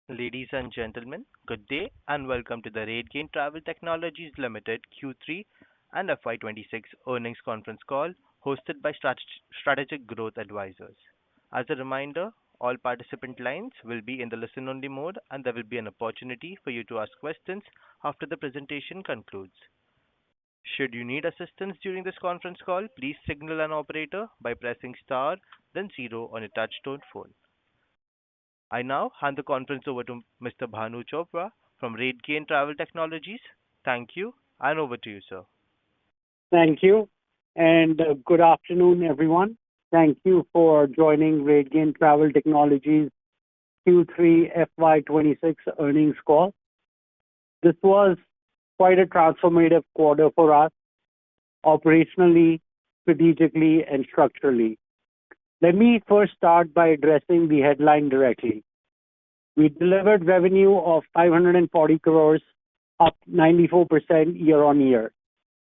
Ladies and gentlemen, good day and welcome to the Rategain Travel Technologies Limited Q3 and FY26 earnings conference call hosted by Strategic Growth Advisors. As a reminder, all participant lines will be in the listen-only mode and there will be an opportunity for you to ask questions after the presentation concludes. Should you need assistance during this conference call, please signal an operator by pressing star then zero on your touchtone phone. I now hand the conference over to Mr. Bhanu Chopra from Rategain Travel Technologies. Thank you, and over to you, sir. Thank you, and good afternoon, everyone. Thank you for joining Rategain Travel Technologies Q3 FY26 earnings call. This was quite a transformative quarter for us, operationally, strategically, and structurally. Let me first start by addressing the headline directly. We delivered revenue of 540 crores, up 94% year-on-year.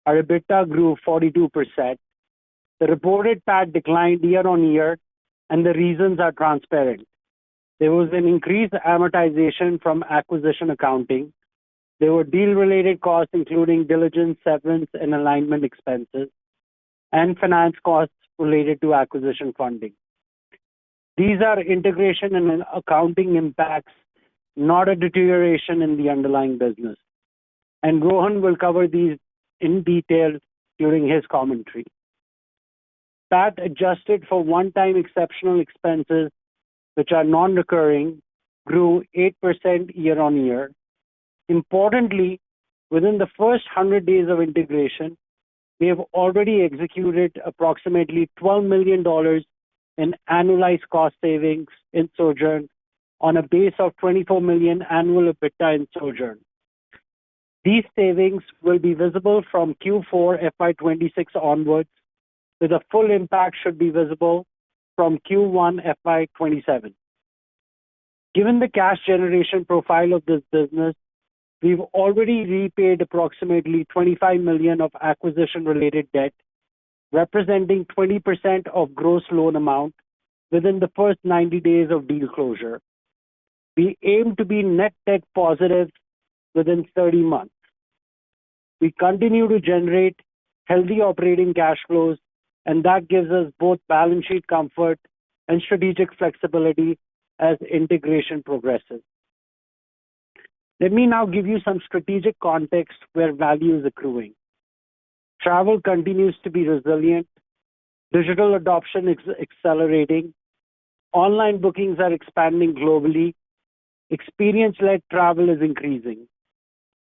Our EBITDA grew 42%. The reported PAT declined year-on-year, and the reasons are transparent. There was an increased amortization from acquisition accounting. There were deal-related costs, including diligence, severance, and alignment expenses, and finance costs related to acquisition funding. These are integration and accounting impacts, not a deterioration in the underlying business. And Rohan will cover these in detail during his commentary. PAT adjusted for one-time exceptional expenses, which are non-recurring, grew 8% year-on-year. Importantly, within the first 100 days of integration, we have already executed approximately $12 million in annualized cost savings in Sojern on a base of $24 million annual EBITDA in Sojern. These savings will be visible from Q4 FY26 onwards, with a full impact should be visible from Q1 FY27. Given the cash generation profile of this business, we've already repaid approximately $25 million of acquisition-related debt, representing 20% of gross loan amount within the first 90 days of deal closure. We aim to be net debt positive within 30 months. We continue to generate healthy operating cash flows, and that gives us both balance sheet comfort and strategic flexibility as integration progresses. Let me now give you some strategic context where value is accruing. Travel continues to be resilient. Digital adoption is accelerating. Online bookings are expanding globally. Experience-led travel is increasing.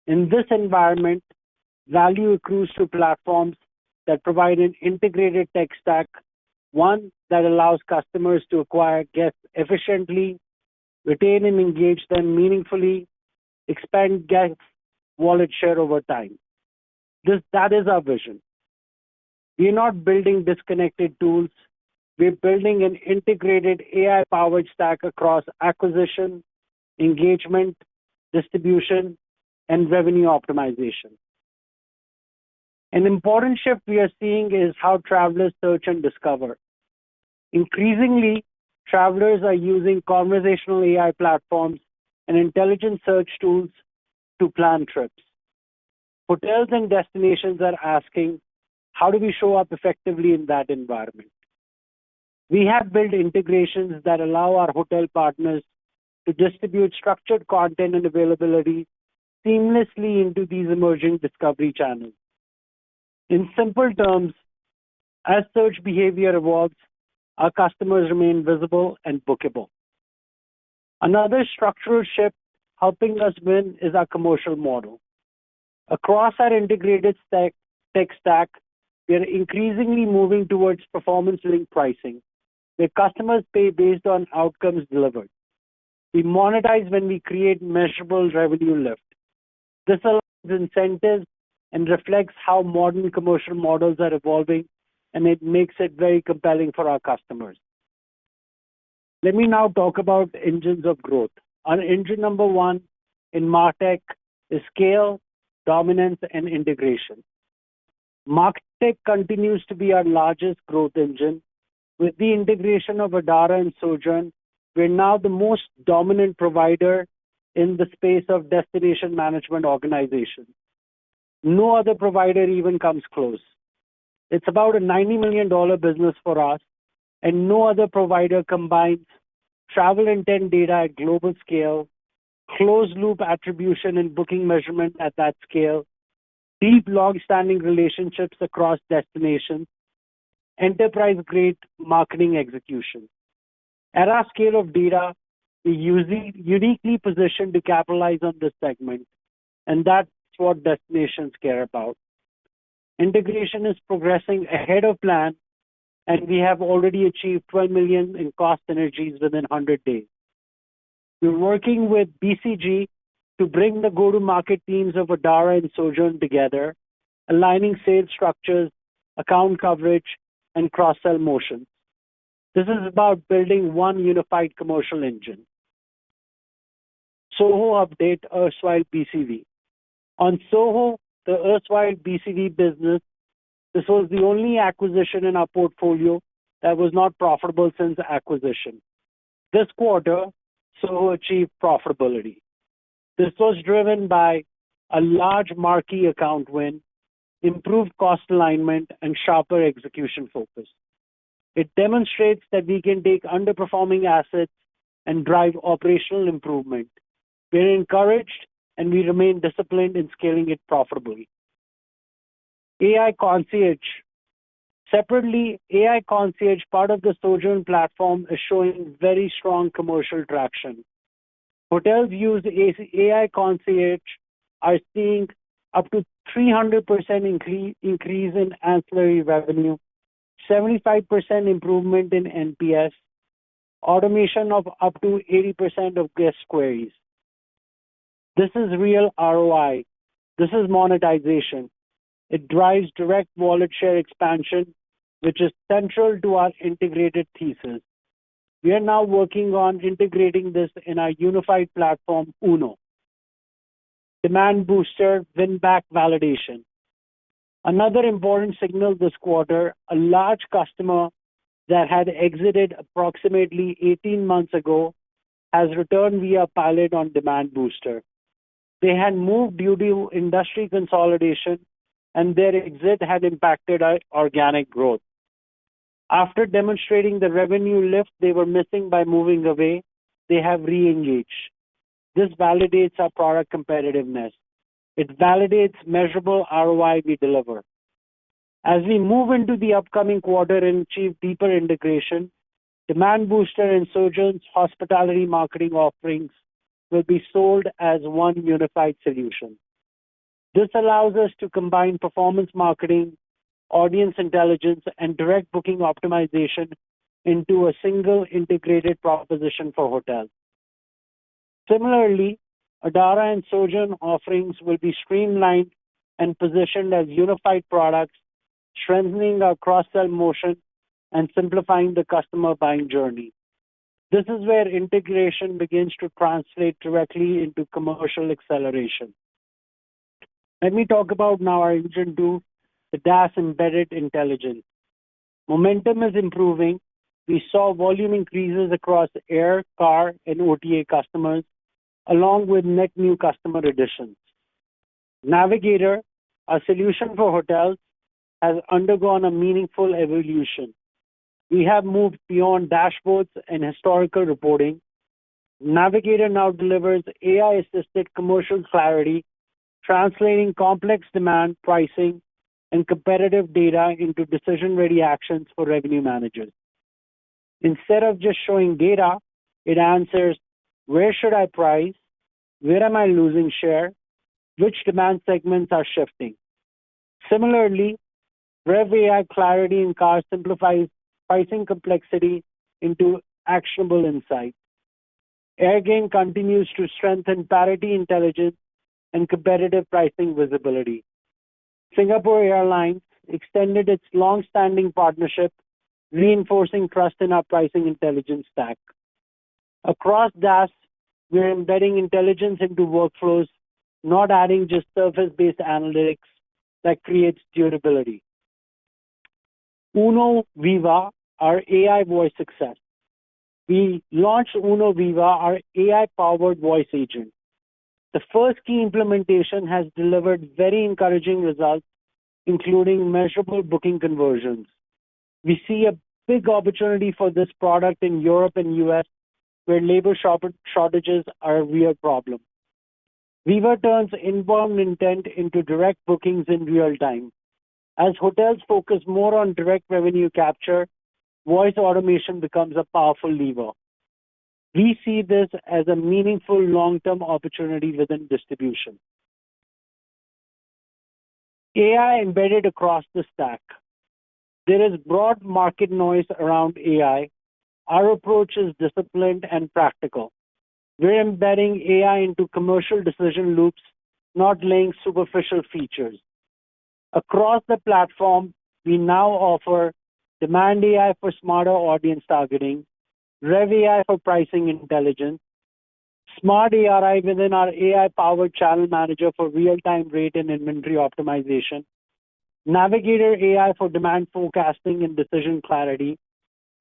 In this environment, value accrues to platforms that provide an integrated tech stack, one that allows customers to acquire guests efficiently, retain and engage them meaningfully, expand guest wallet share over time. That is our vision. We are not building disconnected tools. We're building an integrated AI-powered stack across acquisition, engagement, distribution, and revenue optimization. An important shift we are seeing is how travelers search and discover. Increasingly, travelers are using conversational AI platforms and intelligent search tools to plan trips. Hotels and destinations are asking, how do we show up effectively in that environment? We have built integrations that allow our hotel partners to distribute structured content and availability seamlessly into these emerging discovery channels. In simple terms, as search behavior evolves, our customers remain visible and bookable. Another structural shift helping us win is our commercial model. Across our integrated tech stack, we are increasingly moving towards performance-linked pricing, where customers pay based on outcomes delivered. We monetize when we create measurable revenue lift. This allows incentives and reflects how modern commercial models are evolving, and it makes it very compelling for our customers. Let me now talk about engines of growth. Our engine number one in MarTech is scale, dominance, and integration. MarTech continues to be our largest growth engine. With the integration of Adara and Sojern, we're now the most dominant provider in the space of destination management organizations. No other provider even comes close. It's about a $90 million business for us, and no other provider combines travel intent data at global scale, closed loop attribution and booking measurement at that scale, deep long-standing relationships across destinations, enterprise-grade marketing execution. At our scale of data, we're uniquely positioned to capitalize on this segment, and that's what destinations care about. Integration is progressing ahead of plan, and we have already achieved $12 million in cost synergies within 100 days. We're working with BCG to bring the go-to-market teams of Adara and Sojourn together, aligning sales structures, account coverage, and cross-sell motions. This is about building one unified commercial engine. Soho update, erstwhile BCV. On Soho, the erstwhile BCV business, this was the only acquisition in our portfolio that was not profitable since acquisition. This quarter, Soho achieved profitability. This was driven by a large marquee account win, improved cost alignment, and sharper execution focus. It demonstrates that we can take underperforming assets and drive operational improvement. We're encouraged, and we remain disciplined in scaling it profitably. AI Concierge. Separately, AI Concierge, part of the Sojourn platform, is showing very strong commercial traction. Hotels use AI Concierge are seeing up to 300% increase in ancillary revenue, 75% improvement in NPS, automation of up to 80% of guest queries. This is real ROI. This is monetization. It drives direct wallet share expansion, which is central to our integrated thesis. We are now working on integrating this in our unified platform, Uno. Demand booster, win-back validation. Another important signal this quarter, a large customer that had exited approximately 18 months ago has returned via pilot on Demand Booster. They had moved due to industry consolidation, and their exit had impacted our organic growth. After demonstrating the revenue lift they were missing by moving away, they have re-engaged. This validates our product competitiveness. It validates measurable ROI we deliver. As we move into the upcoming quarter and achieve deeper integration, Demand Booster and Sojourn's hospitality marketing offerings will be sold as one unified solution. This allows us to combine performance marketing, audience intelligence, and direct booking optimization into a single integrated proposition for hotels. Similarly, Adara and Sojourn offerings will be streamlined and positioned as unified products, strengthening our cross-sell motion and simplifying the customer buying journey. This is where integration begins to translate directly into commercial acceleration. Let me talk about now our Engine 2, the DaaS embedded intelligence. Momentum is improving. We saw volume increases across air, car, and OTA customers, along with net new customer additions. Navigator, our solution for hotels, has undergone a meaningful evolution. We have moved beyond dashboards and historical reporting. Navigator now delivers AI-assisted commercial clarity, translating complex demand, pricing, and competitive data into decision-ready actions for revenue managers. Instead of just showing data, it answers, where should I price? Where am I losing share? Which demand segments are shifting? Similarly, Rev AI Clarity in Car simplifies pricing complexity into actionable insight. Rategain continues to strengthen parity intelligence and competitive pricing visibility. Singapore Airlines extended its long-standing partnership, reinforcing trust in our pricing intelligence stack. Across DaaS, we're embedding intelligence into workflows, not adding just surface-based analytics that creates durability. Uno Viva, our AI voice success. We launched Uno Viva, our AI-powered voice agent. The first key implementation has delivered very encouraging results, including measurable booking conversions. We see a big opportunity for this product in Europe and US, where labor shortages are a real problem. Viva turns inbound intent into direct bookings in real time. As hotels focus more on direct revenue capture, voice automation becomes a powerful lever. We see this as a meaningful long-term opportunity within distribution. AI embedded across the stack. There is broad market noise around AI. Our approach is disciplined and practical. We're embedding AI into commercial decision loops, not laying superficial features. Across the platform, we now offer Demand AI for smarter audience targeting, Rev AI for pricing intelligence, Smart ARI within our AI-powered channel manager for real-time rate and inventory optimization, Navigator AI for demand forecasting and decision clarity,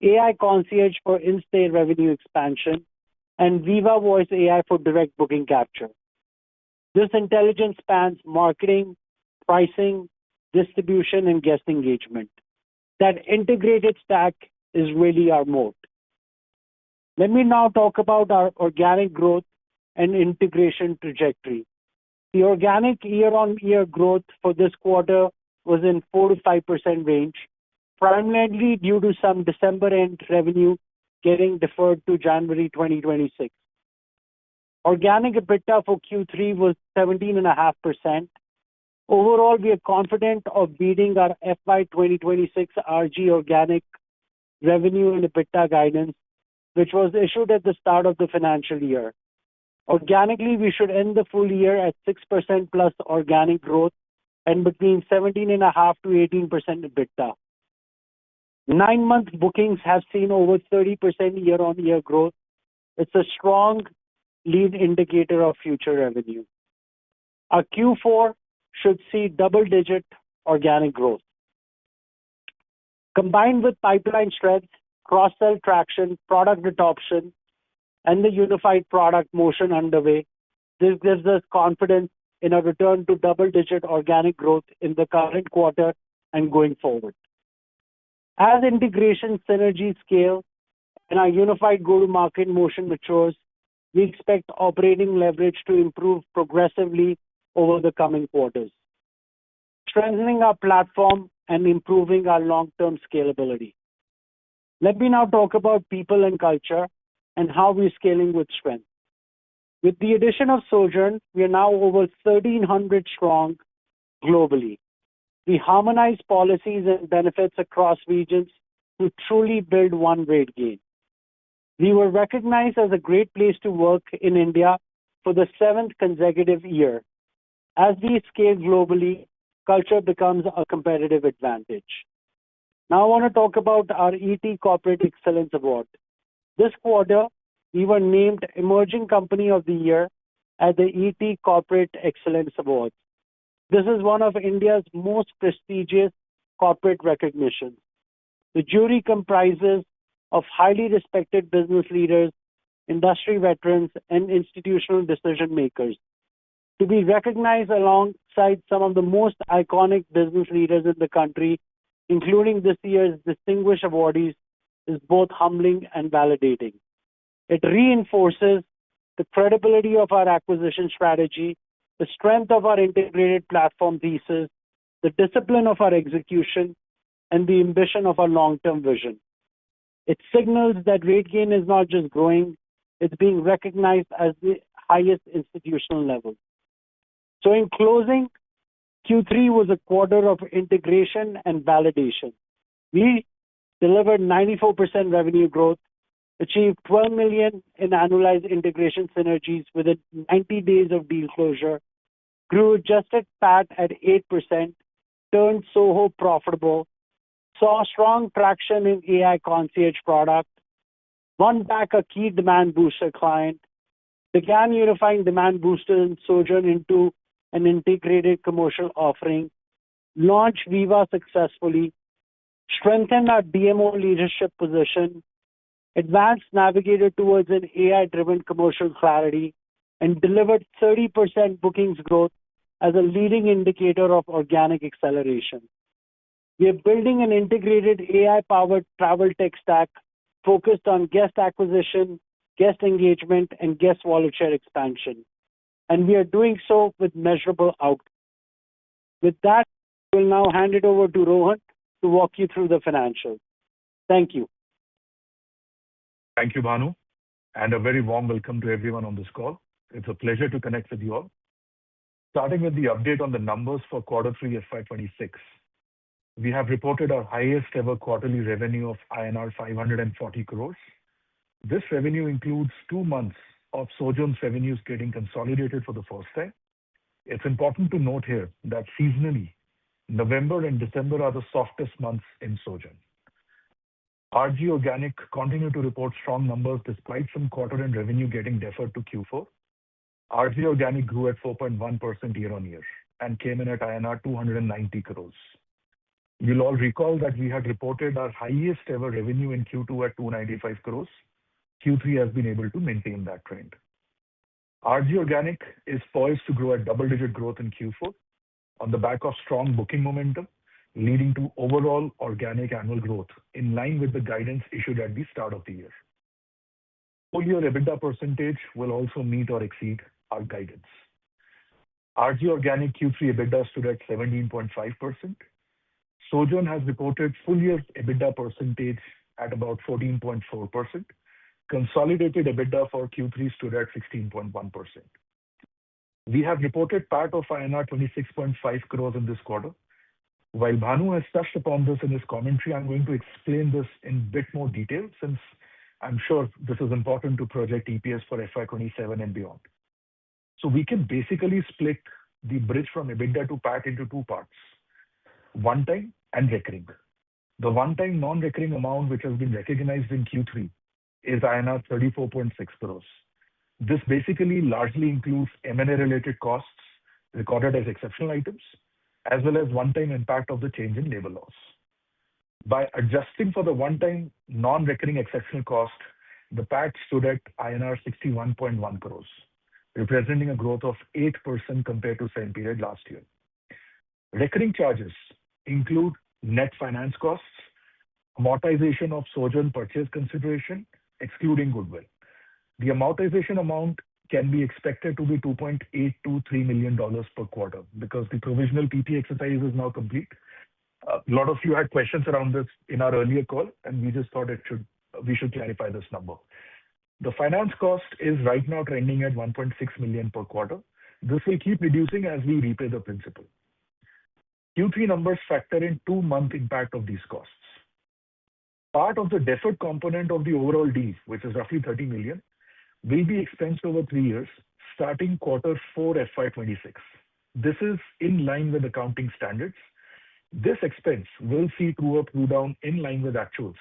AI Concierge for in-state revenue expansion, and Viva Voice AI for direct booking capture. This intelligence spans marketing, pricing, distribution, and guest engagement. That integrated stack is really our moat. Let me now talk about our organic growth and integration trajectory. The organic year-on-year growth for this quarter was in 4 to 5% range, primarily due to some December-end revenue getting deferred to January 2026. Organic EBITDA for Q3 was 17.5%. Overall, we are confident of beating our FY 2026 RG organic revenue and EBITDA guidance, which was issued at the start of the financial year. Organically, we should end the full year at 6% plus organic growth and between 17.5 to 18% EBITDA. 9-month bookings have seen over 30% year-on-year growth. It's a strong lead indicator of future revenue. Our Q4 should see double-digit organic growth. Combined with pipeline strength, cross-sell traction, product adoption, and the unified product motion underway, this gives us confidence in a return to double-digit organic growth in the current quarter and going forward. As integration synergies scale and our unified go-to-market motion matures, we expect operating leverage to improve progressively over the coming quarters, strengthening our platform and improving our long-term scalability. Let me now talk about people and culture and how we're scaling with strength. With the addition of Sojourn, we are now over 1,300 strong globally. We harmonize policies and benefits across regions to truly build one Rategain. We were recognized as a great place to work in India for the 7th consecutive year. As we scale globally, culture becomes a competitive advantage. Now I want to talk about our ET Corporate Excellence Award. This quarter, we were named Emerging Company of the Year at the ET Corporate Excellence Awards. This is one of India's most prestigious corporate recognitions. The jury comprises of highly respected business leaders, industry veterans, and institutional decision makers. To be recognized alongside some of the most iconic business leaders in the country, including this year's distinguished awardees, is both humbling and validating. It reinforces the credibility of our acquisition strategy, the strength of our integrated platform thesis, the discipline of our execution, and the ambition of our long-term vision. It signals that Rategain is not just growing, it's being recognized as the highest institutional level. So in closing, Q3 was a quarter of integration and validation. We delivered 94% revenue growth, achieved $12 million in annualized integration synergies within 90 days of deal closure, grew adjusted PAT at 8%, turned Soho profitable, saw strong traction in AI Concierge product, won back a key demand booster client, began unifying demand booster and Sojourn into an integrated commercial offering, launched Viva successfully, strengthened our DMO leadership position, advanced Navigator towards an AI-driven commercial clarity, and delivered 30% bookings growth as a leading indicator of organic acceleration. We are building an integrated AI-powered travel tech stack focused on guest acquisition, guest engagement, and guest wallet share expansion, and we are doing so with measurable outcomes. With that, we'll now hand it over to Rohan to walk you through the financials. Thank you. Thank you, Bhanu, and a very warm welcome to everyone on this call. It's a pleasure to connect with you all. Starting with the update on the numbers for Quarter 3 FY26. We have reported our highest ever quarterly revenue of INR 540 crores. This revenue includes 2 months of Sojern's revenues getting consolidated for the first time. It's important to note here that seasonally, November and December are the softest months in Sojern. RG Organic continued to report strong numbers despite some quarter-end revenue getting deferred to Q4. RG Organic grew at 4.1% year-on-year and came in at INR 290 crores. You'll all recall that we had reported our highest ever revenue in Q2 at 295 crores. Q3 has been able to maintain that trend. RG Organic is poised to grow at double-digit growth in Q4 on the back of strong booking momentum, leading to overall organic annual growth in line with the guidance issued at the start of the year. Full-year EBITDA percentage will also meet or exceed our guidance. RG Organic Q3 EBITDA stood at 17.5%. Sojern has reported full-year EBITDA percentage at about 14.4%. Consolidated EBITDA for Q3 stood at 16.1%. We have reported PAT of INR 26.5 crores in this quarter. While Bhanu has touched upon this in his commentary, I'm going to explain this in a bit more detail since I'm sure this is important to project EPS for FY27 and beyond. So we can basically split the bridge from EBITDA to PAT into 2 parts, one-time and recurring. The one-time non-recurring amount which has been recognized in Q3 is INR 34.6 crores. This basically largely includes M&A-related costs recorded as exceptional items, as well as one-time impact of the change in labor laws. By adjusting for the one-time non-recurring exceptional cost, the PAT stood at INR 61.1 crores, representing a growth of 8% compared to same period last year. Recurring charges include net finance costs, amortization of Sojern purchase consideration, excluding goodwill. The amortization amount can be expected to be $2.823 million per quarter because the provisional PP exercise is now complete. A lot of you had questions around this in our earlier call, and we just thought we should clarify this number. The finance cost is right now trending at 1.6 million per quarter. This will keep reducing as we repay the principal. Q3 numbers factor in 2-month impact of these costs. Part of the deferred component of the overall deal, which is roughly 30 million, will be expensed over 3 years, starting Quarter 4 FY26. This is in line with accounting standards. This expense will see true-up, true-down in line with actuals,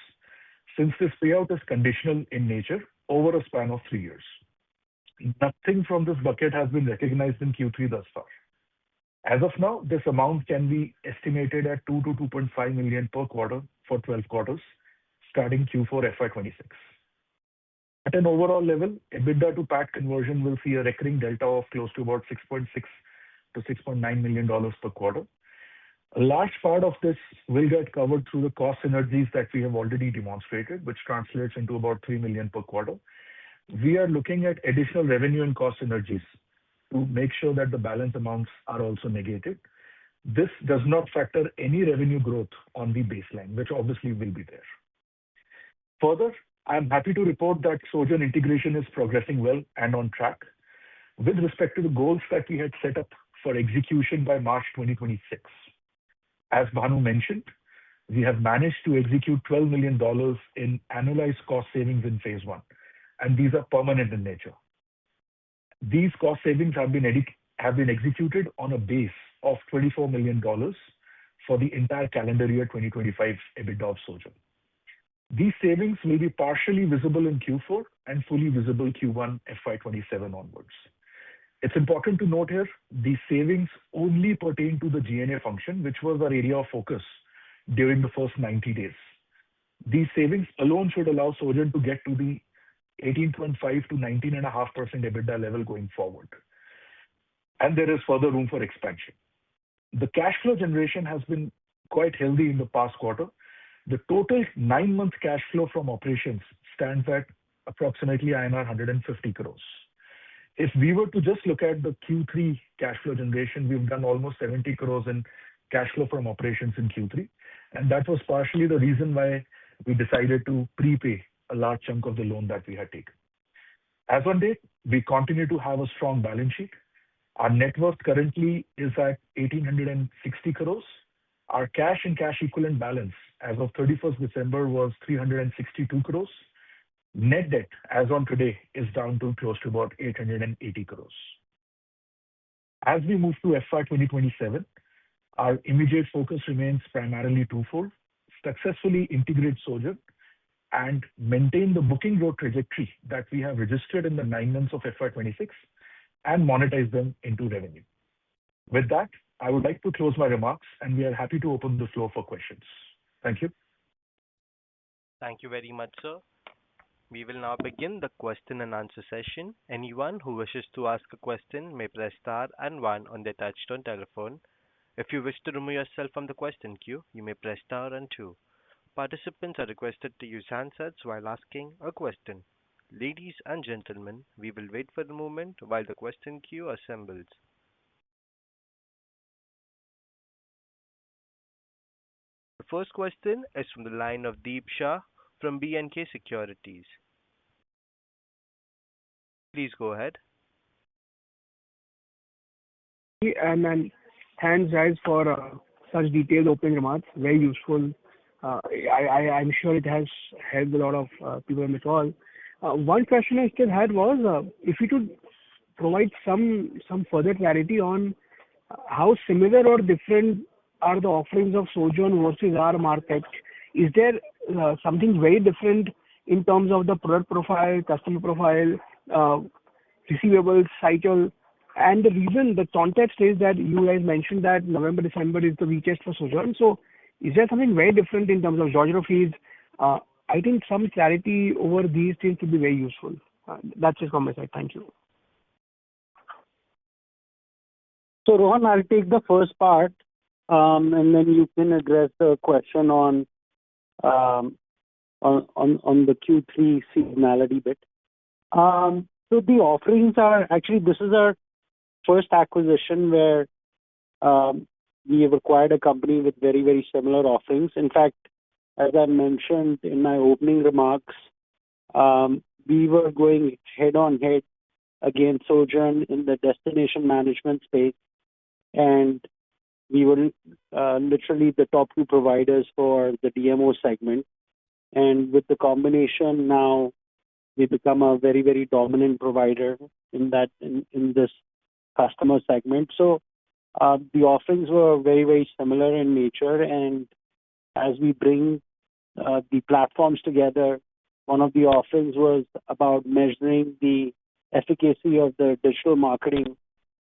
since this payout is conditional in nature over a span of 3 years. Nothing from this bucket has been recognized in Q3 thus far. As of now, this amount can be estimated at 2 to 2.5 million per quarter for 12 quarters, starting Q4 FY26. At an overall level, EBITDA to PAT conversion will see a recurring delta of close to about $6.6 to $6.9 million per quarter. A large part of this will get covered through the cost synergies that we have already demonstrated, which translates into about 3 million per quarter. We are looking at additional revenue and cost synergies to make sure that the balance amounts are also negated. This does not factor any revenue growth on the baseline, which obviously will be there. Further, I am happy to report that Sojern integration is progressing well and on track. With respect to the goals that we had set up for execution by March 2026, as Bhanu mentioned, we have managed to execute $12 million in annualized cost savings in phase 1, and these are permanent in nature. These cost savings have been executed on a base of $24 million for the entire calendar year 2025 EBITDA of Sojern. These savings will be partially visible in Q4 and fully visible Q1 FY27 onwards. It's important to note here, these savings only pertain to the G&A function, which was our area of focus during the first 90 days. These savings alone should allow Sojern to get to the 18.5 to 19.5% EBITDA level going forward, and there is further room for expansion. The cash flow generation has been quite healthy in the past quarter. The total 9-month cash flow from operations stands at approximately INR 150 crores. If we were to just look at the Q3 cash flow generation, we've done almost 70 crores in cash flow from operations in Q3, and that was partially the reason why we decided to prepay a large chunk of the loan that we had taken. As on date, we continue to have a strong balance sheet. Our net worth currently is at 1,860 crores. Our cash and cash equivalent balance as of 31st December was 362 crores. Net debt as on today is down to close to about 880 crores. As we move to FY 2027, our immediate focus remains primarily twofold: successfully integrate Sojern and maintain the booking growth trajectory that we have registered in the 9 months of FY 26 and monetize them into revenue. With that, I would like to close my remarks, and we are happy to open the floor for questions. Thank you. Thank you very much, sir. We will now begin the question and answer session. Anyone who wishes to ask a question may press star and one on their touchtone telephone. If you wish to remove yourself from the question queue, you may press star and two. Participants are requested to use handsets while asking a question. Ladies and gentlemen, we will wait for a moment while the question queue assembles. The first question is from the line of Deep Shah from B&K Securities. Please go ahead. And thanks, guys, for such detailed opening remarks. Very useful. I'm sure it has helped a lot of people on the call. One question I still had was if you could provide some further clarity on how similar or different are the offerings of Sojern versus our market. Is there something very different in terms of the product profile, customer profile, receivables cycle? And the reason, the context is that you guys mentioned that November, December is the weakest for Sojern. So is there something very different in terms of geographies? I think some clarity over these things would be very useful. That's it from my side. Thank you. So Rohan, I'll take the first part, and then you can address the question on the Q3 seasonality bit. So the offerings are actually, this is our first acquisition where we have acquired a company with very, very similar offerings. In fact, as I mentioned in my opening remarks, we were going head on head against Sojern in the destination management space, and we were literally the top 2 providers for the DMO segment. And with the combination now, we become a very, very dominant provider in this customer segment. So the offerings were very, very similar in nature. And as we bring the platforms together, one of the offerings was about measuring the efficacy of the digital marketing,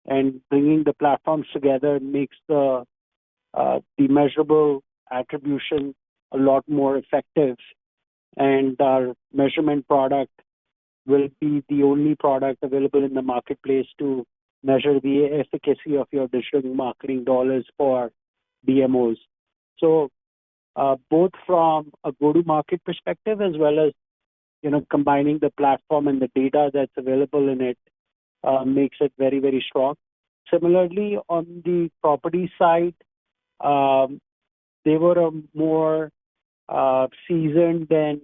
and bringing the platforms together makes the measurable attribution a lot more effective. And our measurement product will be the only product available in the marketplace to measure the efficacy of your digital marketing dollars for DMOs. So both from a go-to-market perspective as well as combining the platform and the data that's available in it makes it very, very strong. Similarly, on the property side, they were a more seasoned and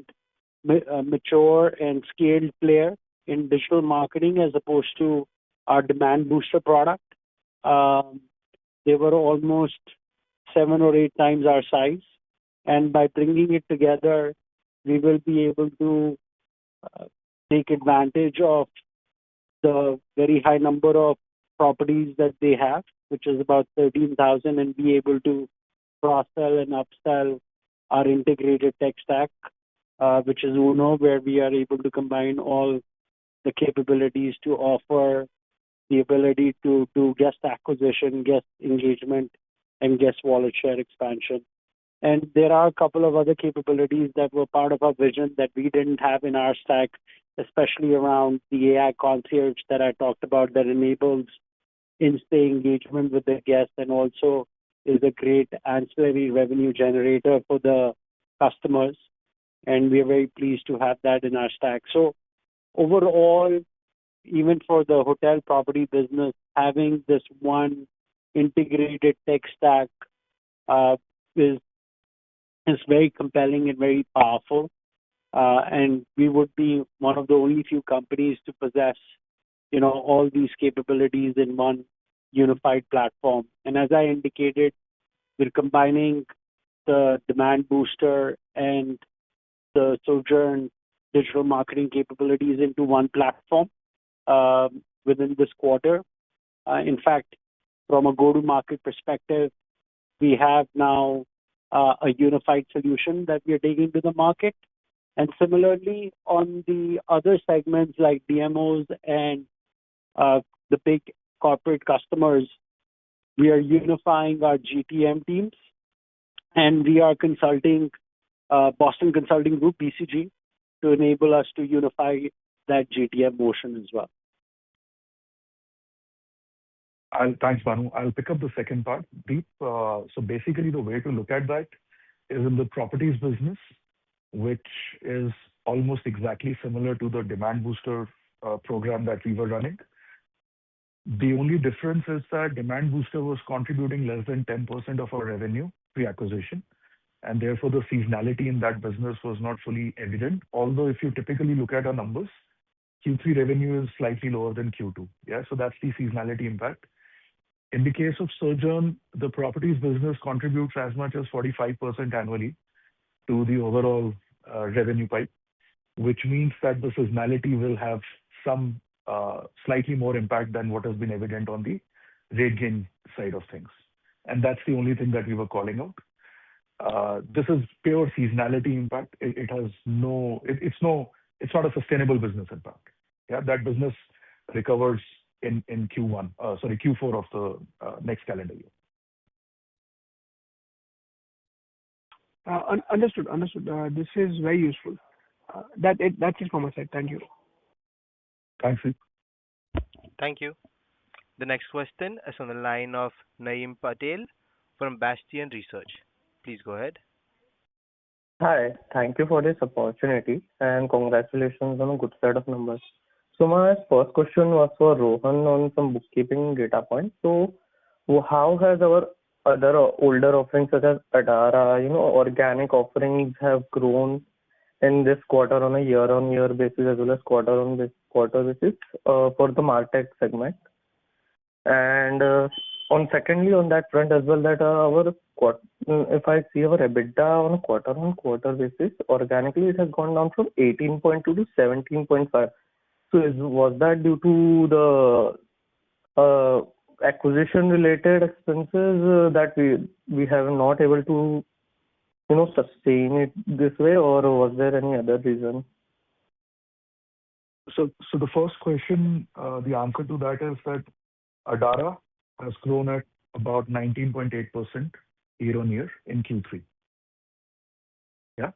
mature and scaled player in digital marketing as opposed to our demand booster product. They were almost 7 or 8 times our size. And by bringing it together, we will be able to take advantage of the very high number of properties that they have, which is about 13,000, and be able to cross-sell and upsell our integrated tech stack, which is Uno, where we are able to combine all the capabilities to offer the ability to do guest acquisition, guest engagement, and guest wallet share expansion. And there are a couple of other capabilities that were part of our vision that we didn't have in our stack, especially around the AI concierge that I talked about that enables in-stay engagement with the guest and also is a great ancillary revenue generator for the customers. And we are very pleased to have that in our stack. So overall, even for the hotel property business, having this one integrated tech stack uh, is very compelling and very powerful. And we would be one of the only few companies to possess, all these capabilities in one unified platform. And as I indicated, we're combining the demand booster and the Sojourn digital marketing capabilities into one platform within this quarter. In fact, from a go-to-market perspective, we have now a unified solution that we are taking to the market. And similarly, on the other segments like DMOs and the big corporate customers, we are unifying our GTM teams, and we are consulting Boston Consulting Group, BCG, to enable us to unify that GTM motion as well. Thanks, Banu. I'll pick up the second part. Deep. So basically, the way to look at that is in the properties business, which is almost exactly similar to the demand booster program that we were running. The only difference is that demand booster was contributing less than 10% of our revenue pre-acquisition, and therefore the seasonality in that business was not fully evident. Although if you typically look at our numbers, Q3 revenue is slightly lower than Q2. Yeah, so that's the seasonality impact. In the case of Sojourn, the properties business contributes as much as 45% annually to the overall revenue pipe, which means that the seasonality will have some slightly more impact than what has been evident on the Rategain side of things. And that's the only thing that we were calling out. This is pure seasonality impact. It's not a sustainable business impact. Yeah, that business recovers in Q4 of the next calendar year. Understood. This is very useful. That's it from my side. Thank you. Thanks, Deep. Thank you. The next question is on the line of Naeem Patel from Bastion Research. Please go ahead. Hi, thank you for this opportunity and congratulations on a good set of numbers. So my first question was for Rohan on some bookkeeping data points. So how has our other older offerings such as Adara, organic offerings have grown in this quarter on a year-on-year basis as well as quarter-on-quarter basis for the MarTech segment? And secondly, on that front as well, that if I see our EBITDA on a quarter-on-quarter basis, organically it has gone down from 18.2 to 17.5. So was that due to the acquisition-related expenses that we have not able to sustain it this way, or was there any other reason? So the first question, the answer to that is that Adara has grown at about 19.8% year-on-year in Q3. Yeah?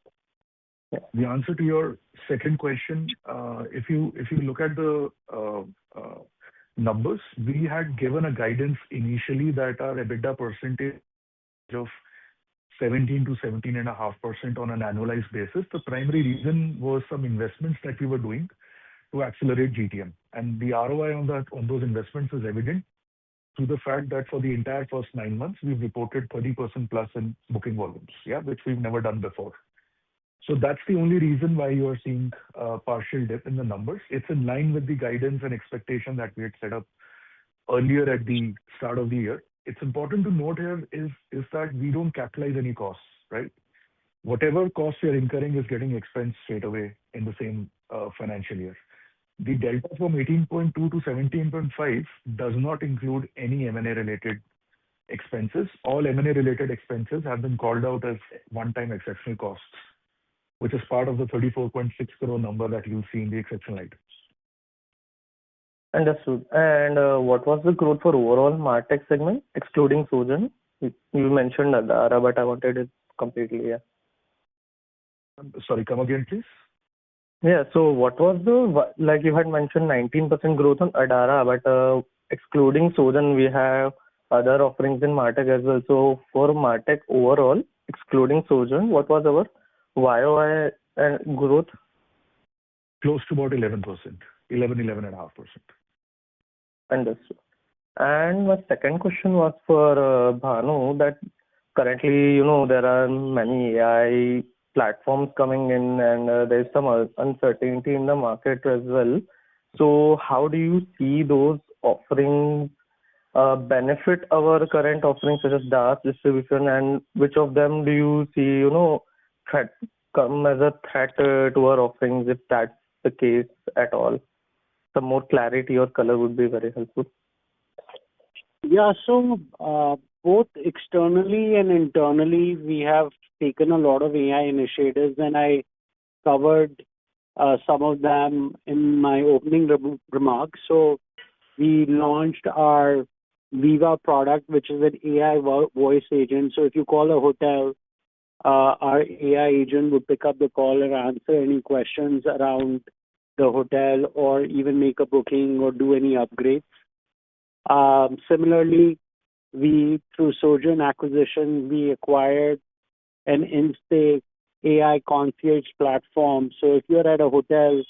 Yeah. The answer to your second question, if you look at the numbers, we had given a guidance initially that our EBITDA percentage of 17 to 17.5% on an annualized basis. The primary reason was some investments that we were doing to accelerate GTM. And the ROI on those investments is evident through the fact that for the entire first 9 months, we've reported 30% plus in booking volumes, yeah, which we've never done before. So that's the only reason why you are seeing a partial dip in the numbers. It's in line with the guidance and expectation that we had set up earlier at the start of the year. It's important to note here is that we don't capitalize any costs, right? Whatever costs we are incurring is getting expensed straight away in the same financial year. The delta from 18.2 to 17.5 does not include any M&A related expenses. All M&A related expenses have been called out as one-time exceptional costs, which is part of the 34.6 crore number that you'll see in the exceptional items. Understood. And what was the growth for overall MarTech segment, excluding Sojourn? You mentioned Adara, but I wanted it completely. Yeah. Sorry, come again, please. Yeah. So what was like you had mentioned 19% growth on Adara, but excluding Sojan, we have other offerings in Martech as well. So for Martech overall, excluding Sojan, what was our YOY growth? Close to about 11%, 11.5%. Understood. And my second question was for Bhanu, that currently, there are many AI platforms coming in, and there's some uncertainty in the market as well. So how do you see those offerings benefit our current offerings such as DaaS distribution, and which of them do you see, threat come as a threat to our offerings, if that's the case at all? Some more clarity or color would be very helpful. Yeah, so both externally and internally, we have taken a lot of AI initiatives, and I covered some of them in my opening remarks. So we launched our Viva product, which is an AI voice agent. So if you call a hotel, our AI agent would pick up the call and answer any questions around the hotel, or even make a booking or do any upgrades. Similarly, through Sojan acquisition, we acquired an in-stay AI concierge platform. So if you're at a hotel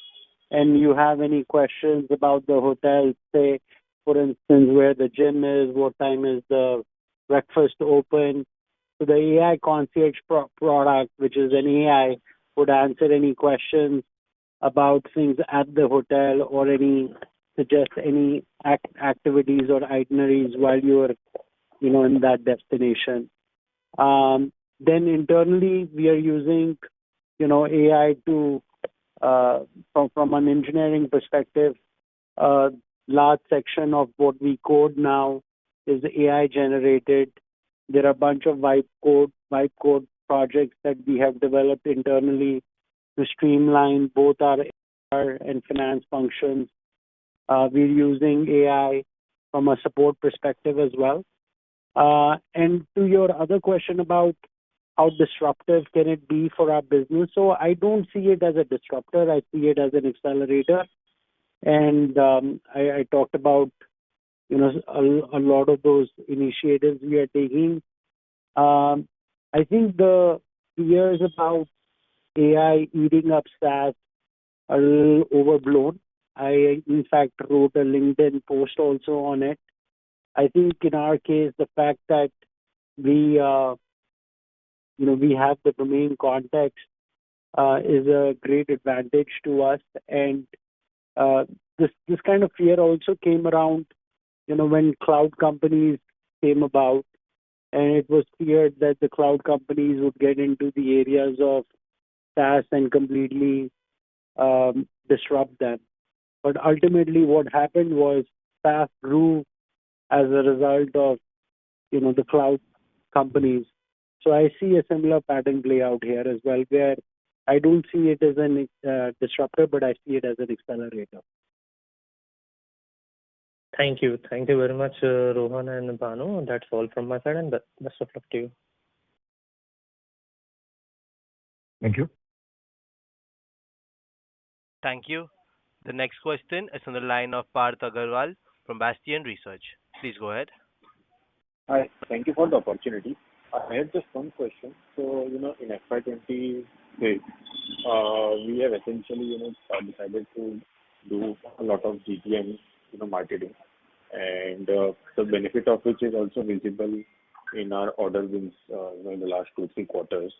and you have any questions about the hotel, say, for instance, where the gym is, what time is the breakfast open, so the AI concierge product, which is an AI, would answer any questions about things at the hotel, or suggest any activities or itineraries while you're, in that destination. Then internally, we are using, AI to, from an engineering perspective, large section of what we code now is AI generated. There are a bunch of vibe code projects that we have developed internally to streamline both our HR and finance functions. We're using AI from a support perspective as well. And to your other question about how disruptive can it be for our business, so I don't see it as a disruptor. I see it as an accelerator. And I talked about, a lot of those initiatives we are taking. I think the fears about AI eating up SaaS are a little overblown. I, in fact, wrote a LinkedIn post also on it. I think in our case, the fact that we have the domain context is a great advantage to us. And this kind of fear also came around, when cloud companies came about, and it was feared that the cloud companies would get into the areas of SaaS and completely disrupt them. But ultimately, what happened was SaaS grew as a result of, the cloud companies. So I see a similar pattern play out here as well, where I don't see it as an disruptor, but I see it as an accelerator. Thank you. Thank you very much, Rohan and Bhanu. That's all from my side, and best of luck to you. Thank you. Thank you. The next question is on the line of Parth Agarwal from Bastion Research. Please go ahead. Hi. Thank you for the opportunity. I had just one question. So, in FY2026, we have essentially, decided to do a lot of GTM, marketing, and the benefit of which is also visible in our order wins, in the last 2-3 quarters.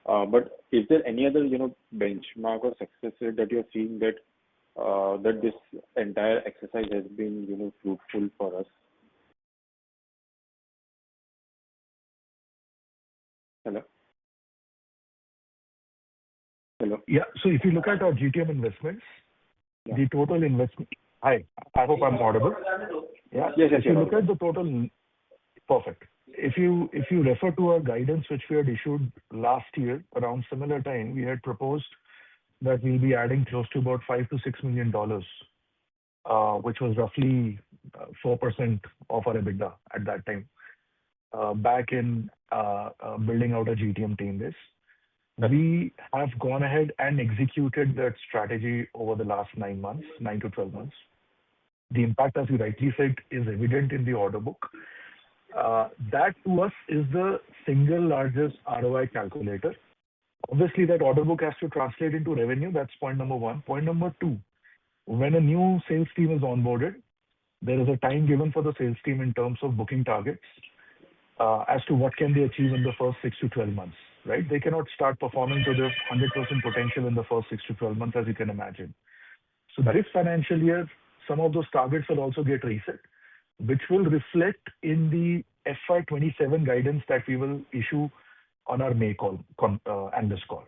But is there any other, benchmark or success rate that you're seeing that this entire exercise has been, fruitful for us? Hello? Hello? Yeah. So if you look at our GTM investments, the total investment. Hi. I hope I'm audible. Yeah. Yes. If you look at the total, perfect. If you refer to our guidance, which we had issued last year around similar time, we had proposed that we'll be adding close to about $5 to $6 million, which was roughly 4% of our EBITDA at that time. back in building out a GTM team base. We have gone ahead and executed that strategy over the last 9 months, 9 to 12 months. The impact, as you rightly said, is evident in the order book. That to us is the single largest ROI calculator. Obviously, that order book has to translate into revenue. That's point number one. Point number two, when a new sales team is onboarded, there is a time given for the sales team in terms of booking targets as to what can they achieve in the first 6 to 12 months, right? They cannot start performing to their 100% potential in the first 6 to 12 months, as you can imagine. So this financial year, some of those targets will also get reset, which will reflect in the FY27 guidance that we will issue on our May call, and this call.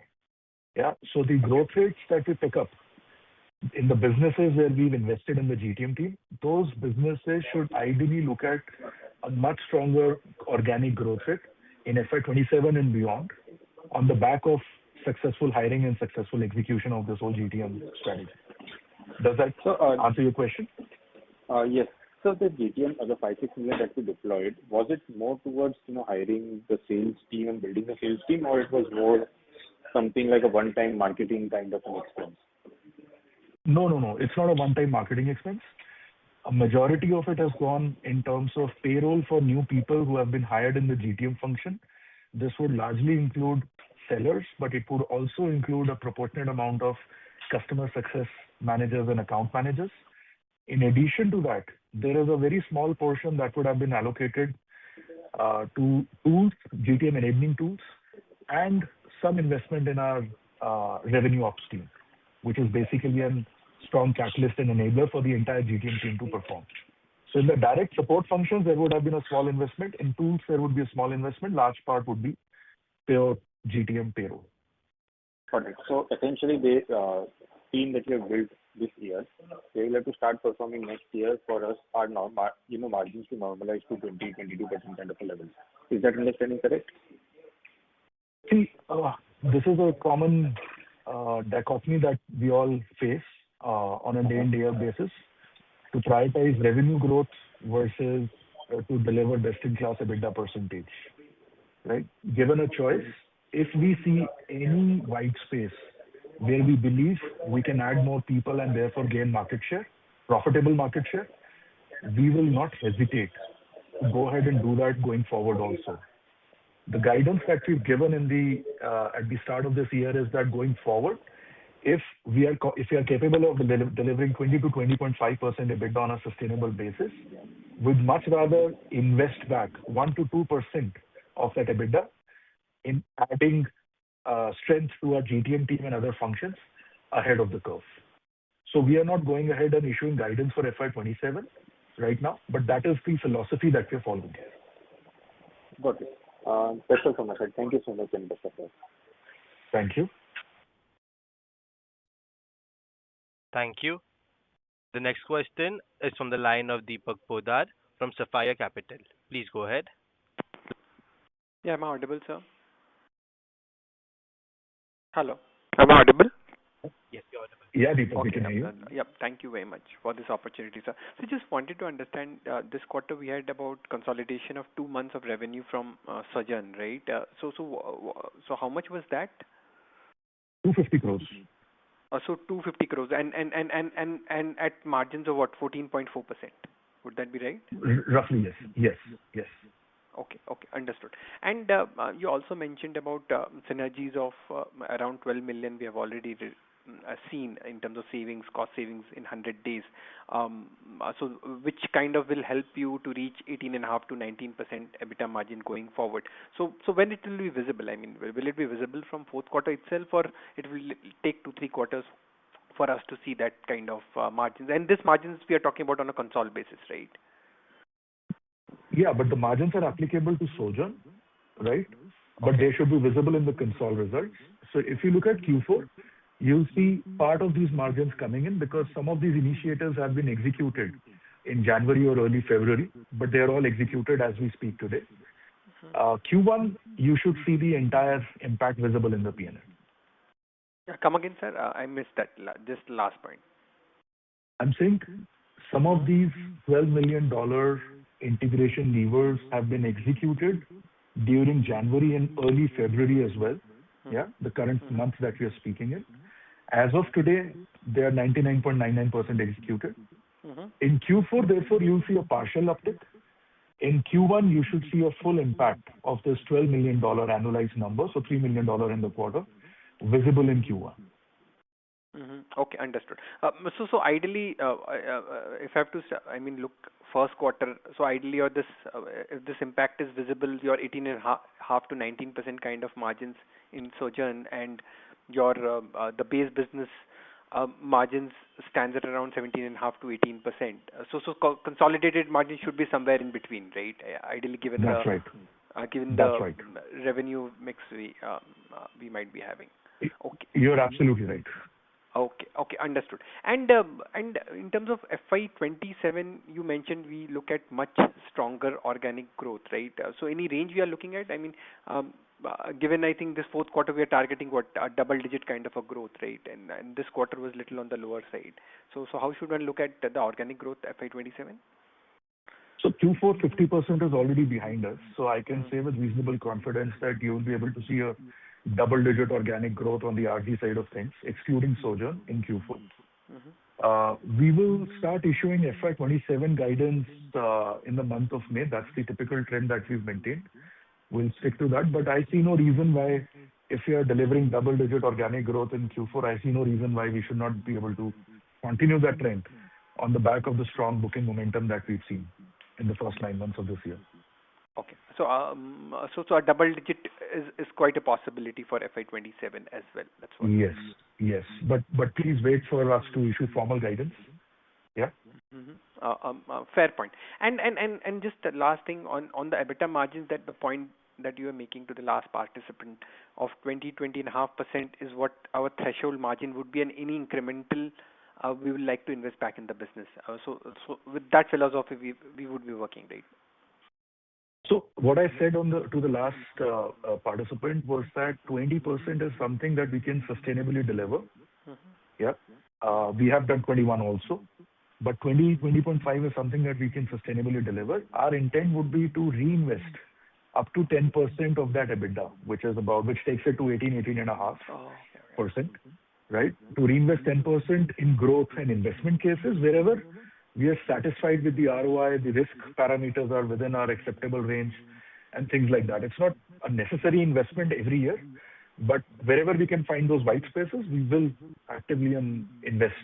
Yeah. So the growth rates that we pick up in the businesses where we've invested in the GTM team, those businesses should ideally look at a much stronger organic growth rate in FY27 and beyond on the back of successful hiring and successful execution of this whole GTM strategy. Does that answer your question? Yes. So the GTM, the 5-6 million that we deployed, was it more towards hiring the sales team and building the sales team, or it was more something like a one-time marketing kind of an expense? No. It's not a one-time marketing expense. A majority of it has gone in terms of payroll for new people who have been hired in the GTM function. This would largely include sellers, but it would also include a proportionate amount of customer success managers and account managers. In addition to that, there is a very small portion that would have been allocated to tools, GTM enabling tools, and some investment in our revenue ops team, which is basically a strong catalyst and enabler for the entire GTM team to perform. So in the direct support functions, there would have been a small investment. In tools, there would be a small investment. Large part would be pure GTM payroll. Got it. So essentially, the team that you have built this year, they will have to start performing next year for us, our margins to normalize to 20-22% kind of a level. Is that understanding correct? See, this is a common dichotomy that we all face on a day-in, day-out basis to prioritize revenue growth versus to deliver best-in-class EBITDA percentage, right? Given a choice, if we see any white space where we believe we can add more people and therefore gain market share, profitable market share, we will not hesitate to go ahead and do that going forward also. The guidance that we've given at the start of this year is that going forward, if we are capable of delivering 20 to 20.5% EBITDA on a sustainable basis, we'd much rather invest back 1 to 2% of that EBITDA in adding strength to our GTM team and other functions ahead of the curve. So we are not going ahead and issuing guidance for FY27 right now, but that is the philosophy that we're following here. Got it. That's all from my side. Thank you so much, and best of luck. Thank you. Thank you. The next question is from the line of Deepak Podar from Sapphire Capital. Please go ahead. Yeah, am I audible, sir? Hello. Am I audible? Yes, you're audible. Yeah, Deepak, we can hear you. Yep, thank you very much for this opportunity, sir. So just wanted to understand, this quarter we had about consolidation of 2 months of revenue from Surgeon, right? So how much was that? 250 crores. So 250 crores and at margins of what, 14.4%? Would that be right? Roughly, yes. Yes. Okay, understood. And you also mentioned about synergies of around 12 million we have already seen in terms of savings, cost savings in 100 days. So which kind of will help you to reach 18.5 to 19% EBITDA margin going forward? So when it will be visible? I mean, will it be visible from fourth quarter itself, or it will take 2-3 quarters for us to see that kind of margins? And this margins we are talking about on a consolidated basis, right? Yeah, but the margins are applicable to Sojourn, right? But they should be visible in the consolidated results. So if you look at Q4, you'll see part of these margins coming in because some of these initiatives have been executed in January or early February, but they are all executed as we speak today. Q1, you should see the entire impact visible in the P&L. Come again, sir. I missed that. Just last point. I'm saying some of these $12 million integration levers have been executed during January and early February as well. Yeah, the current month that we are speaking in. As of today, they are 99.99% executed. In Q4, therefore, you'll see a partial uptick. In Q1, you should see a full impact of this $12 million annualized number, so $3 million in the quarter, visible in Q1. Okay, understood. So ideally, if I have to, look first quarter. So ideally, or this, if this impact is visible, your 18.5 to 19% kind of margins in Sojourn, and your the base business margins stands at around 17.5 to 18%. So consolidated margin should be somewhere in between, right? Ideally, given That's the right. given That's the right. revenue mix we might be having. Okay. You're absolutely right. Okay, understood. And in terms of FY27, you mentioned we look at much stronger organic growth, right? So any range we are looking at? Given I think this fourth quarter we are targeting a double-digit kind of a growth rate, and this quarter was little on the lower side. So how should one look at the organic growth FY27? So Q4 50% is already behind us. So I can say with reasonable confidence that you will be able to see a double-digit organic growth on the RG side of things, excluding Sojourn in Q4. We will start issuing FY27 guidance in the month of May. That's the typical trend that we've maintained. We'll stick to that. But I see no reason why, if we are delivering double-digit organic growth in Q4, I see no reason why we should not be able to continue that trend on the back of the strong booking momentum that we've seen in the first 9 months of this year. Okay. So a double digit is quite a possibility for FY27 as well. That's what. Yes. But please wait for us to issue formal guidance. Yeah. Fair point. And just the last thing on the EBITDA margins, that the point that you are making to the last participant of 20.5% is what our threshold margin would be, and any incremental we would like to invest back in the business. So with that philosophy, we would be working, right? So what I said to the last participant was that 20% is something that we can sustainably deliver. Yeah. We have done 21 also, but 20.5 is something that we can sustainably deliver. Our intent would be to reinvest up to 10% of that EBITDA, which takes it to 18.5%, right? To reinvest 10% in growth and investment cases wherever we are satisfied with the ROI, the risk parameters are within our acceptable range, and things like that. It's not a necessary investment every year, but wherever we can find those white spaces, we will actively invest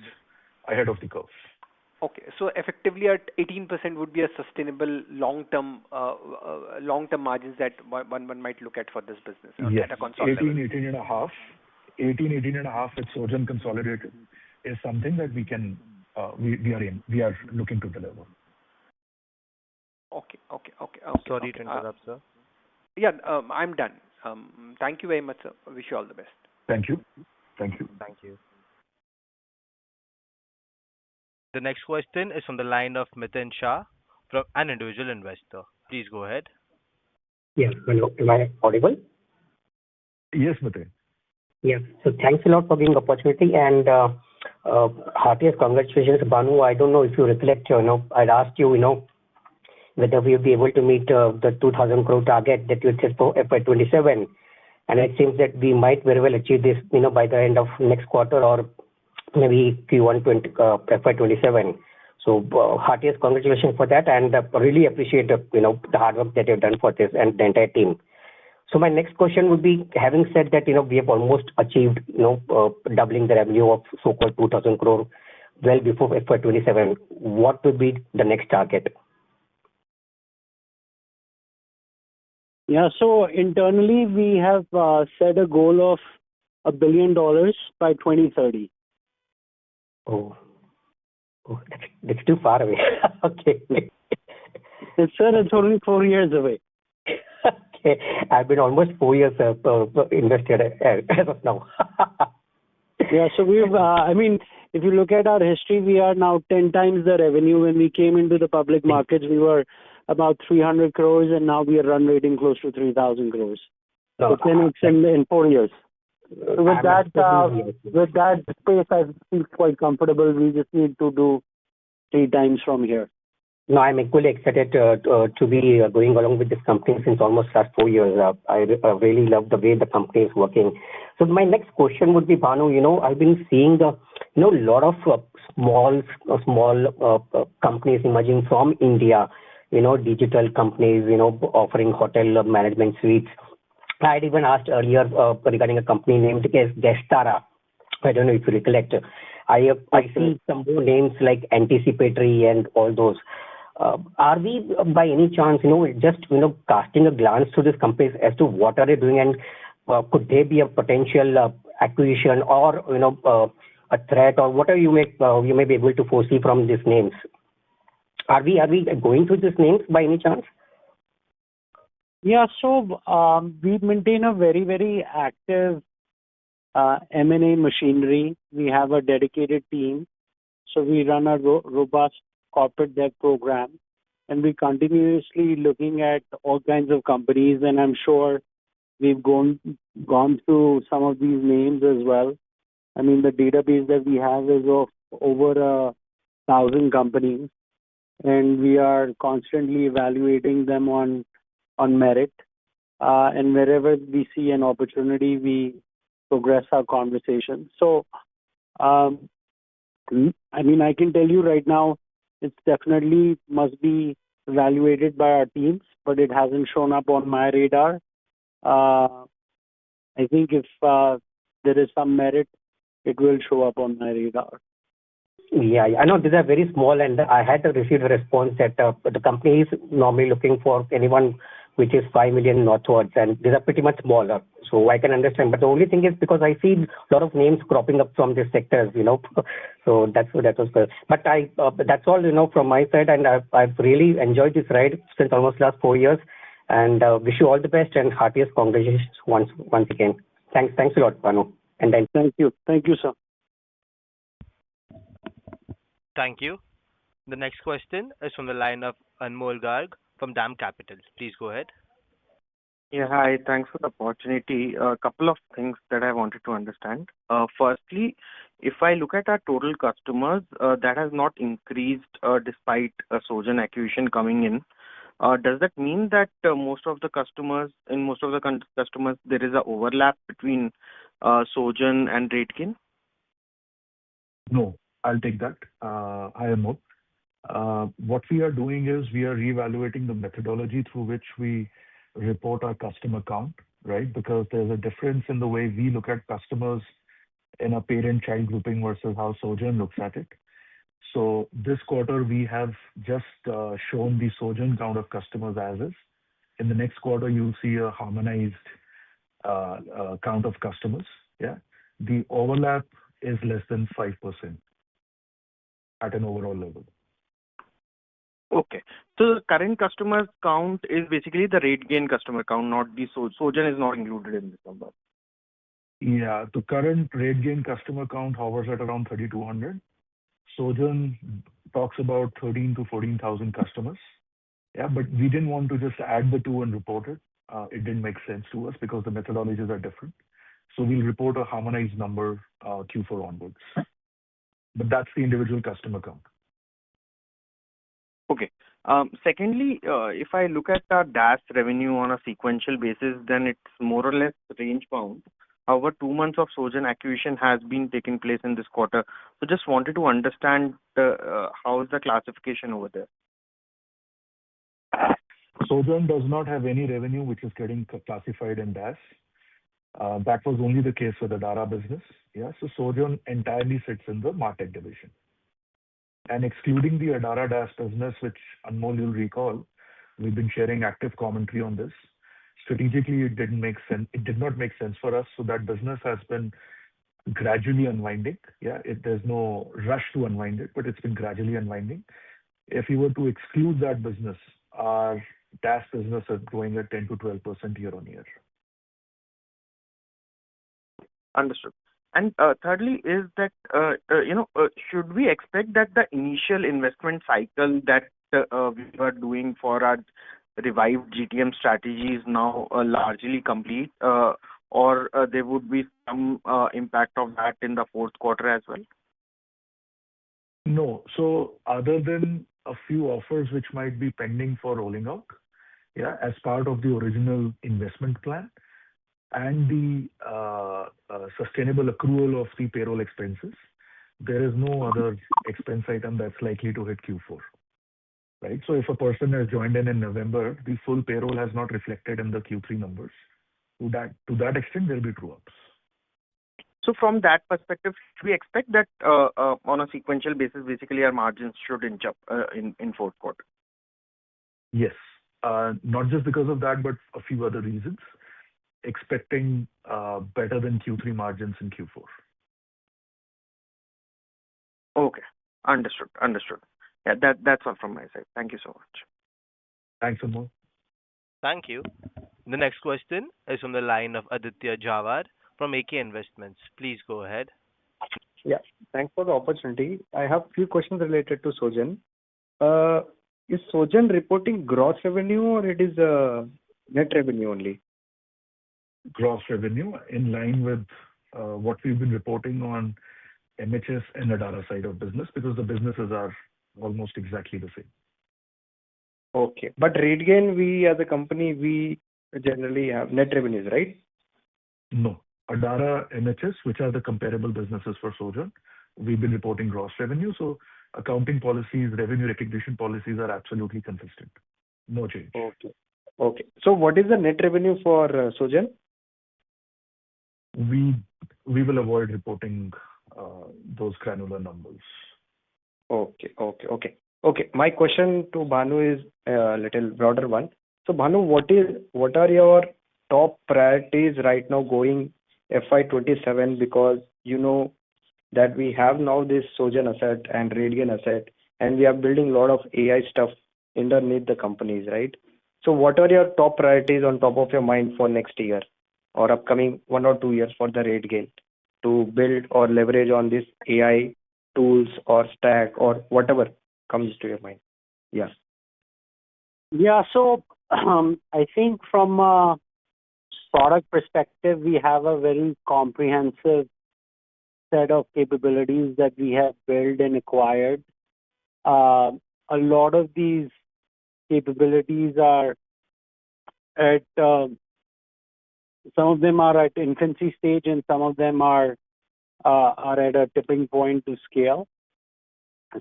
ahead of the curve. Okay, so effectively at 18% would be a sustainable long-term margins that one might look at for this business. Yes, at a consolidated 18.5 with Sojourn consolidated is something that we are looking to deliver. Okay. Sorry to interrupt, sir. Yeah, I'm done. Thank you very much, sir. Wish you all the best. Thank you. Thank you. The next question is from the line of Miten Shah, from an individual investor. Please go ahead. Yes. Hello. Am I audible? Yes, Miten. Yes. So thanks a lot for giving the opportunity, and heartiest congratulations, Bhanu. I don't know if you recollect, I'd asked you, whether we'll be able to meet the 2,000 crore target that you set for FY27. And it seems that we might very well achieve this, by the end of next quarter or maybe Q1 FY27. So heartiest congratulations for that, and really appreciate the hard work that you've done for this and the entire team. So my next question would be, having said that, we have almost achieved, doubling the revenue of so-called 2,000 crore well before FY27, what would be the next target? Yeah, so internally we have set a goal of $1 billion by 2030. Oh, that's too far away. Okay. It's only 4 years away. Okay, I've been almost 4 years invested as of now. Yeah, so we've, if you look at our history, we are now 10 times the revenue. When we came into the public markets, we were about 300 crores, and now we are run rating close to 3,000 crores. So it's in 4 years. So with that space, I feel quite comfortable. We just need to do 3 times from here. No, I'm equally excited to be going along with this company since almost last 4 years. I really love the way the company is working. So my next question would be, Bhanu, I've been seeing lot of small companies emerging from India, digital companies, offering hotel management suites. I had even asked earlier regarding a company named as Gestara. I don't know if you recollect. I see some more names like Anticipatory and all those. Are we by any chance, just casting a glance to these companies as to what are they doing, and could they be a potential acquisition or a threat, or whatever you may be able to foresee from these names? Are we going through these names by any chance? Yeah, so we maintain a very, very active M&A machinery. We have a dedicated team. So we run a robust corporate dev program, and we continuously looking at all kinds of companies, and I'm sure we've gone through some of these names as well. I mean, the database that we have is of over 1,000 companies, and we are constantly evaluating them on merit. And wherever we see an opportunity, we progress our conversation. So, I mean, I can tell you right now, it's definitely must be evaluated by our teams, but it hasn't shown up on my radar. I think if there is some merit, it will show up on my radar. Yeah, I know these are very small, and I had received a response that the company is normally looking for anyone which is 5 million northwards, and these are pretty much smaller. So I can understand. But the only thing is because I see a lot of names cropping up from these sectors, So that was good. But that's all, from my side, and I've really enjoyed this ride since almost last 4 years, and wish you all the best and heartiest congratulations once again. Thanks a lot, Bhanu. And then Thank you, sir. Thank you. The next question is from the line of Anmol Garg from DAM Capital. Please go ahead. Yeah, hi. Thanks for the opportunity. A couple of things that I wanted to understand. Firstly, if I look at our total customers, that has not increased despite a Sojourn acquisition coming in. Does that mean that most of the customers, there is an overlap between Sojourn and Rategain? No, I'll take that. Hi, Anmol. What we are doing is we are reevaluating the methodology through which we report our customer count, right? Because there's a difference in the way we look at customers in a parent-child grouping versus how Sojourn looks at it. So this quarter, we have just shown the Sojourn count of customers as is. In the next quarter, you'll see a harmonized count of customers. Yeah, the overlap is less than 5% at an overall level. Okay. So the current customer count is basically the Rategain customer count, not the Sojourn is not included in this number. Yeah, the current Rategain customer count hovers at around 3,200. Sojourn talks about 13 to 14,000 customers. Yeah, but we didn't want to just add the two and report it. It didn't make sense to us because the methodologies are different. So we'll report a harmonized number Q4 onwards. But that's the individual customer count. Okay. Secondly, if I look at our DaaS revenue on a sequential basis, then it's more or less range bound. However, 2 months of Sojourn acquisition has been taking place in this quarter. So just wanted to understand how is the classification over there? Sojourn does not have any revenue which is getting classified in DaaS. That was only the case for the Adara business. Yeah, so Sojourn entirely sits in the MarTech division. And excluding the Adara DaaS business, which Anmol, you'll recall, we've been sharing active commentary on this. Strategically, it didn't make sense. It did not make sense for us. So that business has been gradually unwinding. Yeah, there's no rush to unwind it, but it's been gradually unwinding. If you were to exclude that business, our DaaS business is growing at 10 to 12% year on year. Understood. And thirdly, is that should we expect that the initial investment cycle that we were doing for our revived GTM strategy is now largely complete, or there would be some impact of that in the fourth quarter as well? No. So other than a few offers which might be pending for rolling out, yeah, as part of the original investment plan and the sustainable accrual of the payroll expenses. There is no other expense item that's likely to hit Q4, right? So if a person has joined in November, the full payroll has not reflected in the Q3 numbers. To that extent, there'll be true ups. So from that perspective, should we expect that on a sequential basis, basically our margins should inch up in fourth quarter? Yes. Not just because of that, but a few other reasons. Expecting better than Q3 margins in Q4. Okay. Understood. Yeah, that's all from my side. Thank you so much. Thanks, Anmol. Thank you. The next question is from the line of Aditya Jawar from AK Investments. Please go ahead. Yeah, thanks for the opportunity. I have a few questions related to Sogen. Is Sogen reporting gross revenue or it is net revenue only? Gross revenue in line with what we've been reporting on MHS and Adara side of business, because the businesses are almost exactly the same. Okay. But Rategain, we as a company, we generally have net revenues, right? No. Adara, MHS, which are the comparable businesses for Sogen, we've been reporting gross revenue. So accounting policies, revenue recognition policies are absolutely consistent. No change. Okay. So what is the net revenue for Sogen? We will avoid reporting those granular numbers. Okay. My question to Bhanu is a little broader one. So Bhanu, what are your top priorities right now going FY27? Because you know that we have now this Sogen asset and Rategain asset, and we are building a lot of AI stuff underneath the companies, right? So what are your top priorities on top of your mind for next year or upcoming 1 or 2 years for the Rategain to build or leverage on this AI tools or stack or whatever comes to your mind? Yeah. Yeah, so I think from a product perspective, we have a very comprehensive set of capabilities that we have built and acquired. A lot of these capabilities are at some of them are at infancy stage, and some of them are at a tipping point to scale.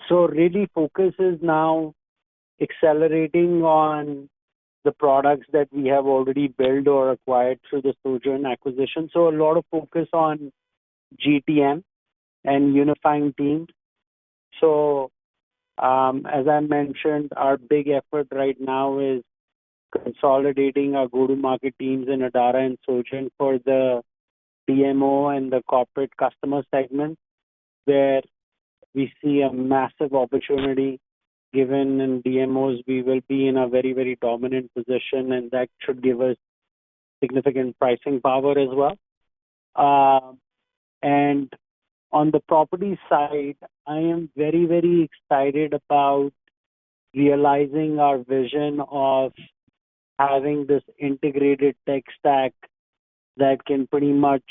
So really focus is now accelerating on the products that we have already built or acquired through the Sogen acquisition. So a lot of focus on GTM and unifying teams. So as I mentioned, our big effort right now is consolidating our go-to-market teams in Adara and Sogen for the DMO and the corporate customer segment, where we see a massive opportunity. Given in DMOs, we will be in a very, very dominant position, and that should give us significant pricing power as well. And on the property side, I am very, very excited about realizing our vision of having this integrated tech stack that can pretty much,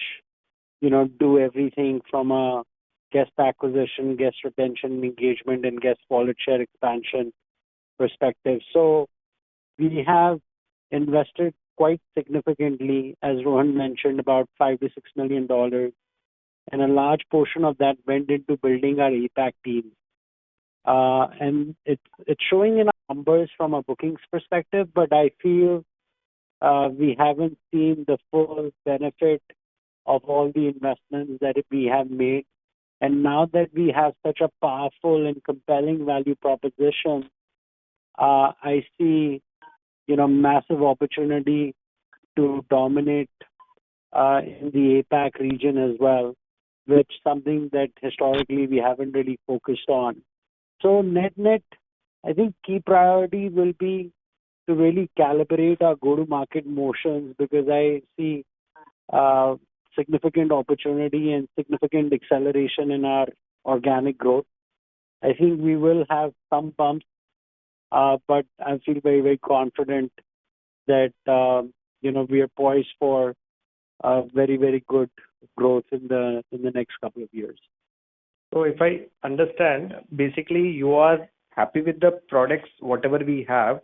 do everything from a guest acquisition, guest retention, engagement, and guest wallet share expansion perspective. So we have invested quite significantly, as Rohan mentioned, about $5 to $6 million, and a large portion of that went into building our APAC team. And it's showing in our numbers from a bookings perspective, but I feel we haven't seen the full benefit of all the investments that we have made. And now that we have such a powerful and compelling value proposition, I see, massive opportunity to dominate in the APAC region as well, which is something that historically we haven't really focused on. So net, I think key priority will be to really calibrate our go-to-market motions, because I see significant opportunity and significant acceleration in our organic growth. I think we will have some bumps, but I feel very, very confident that we are poised for very, very good growth in the next couple of years. So if I understand, basically you are happy with the products, whatever we have,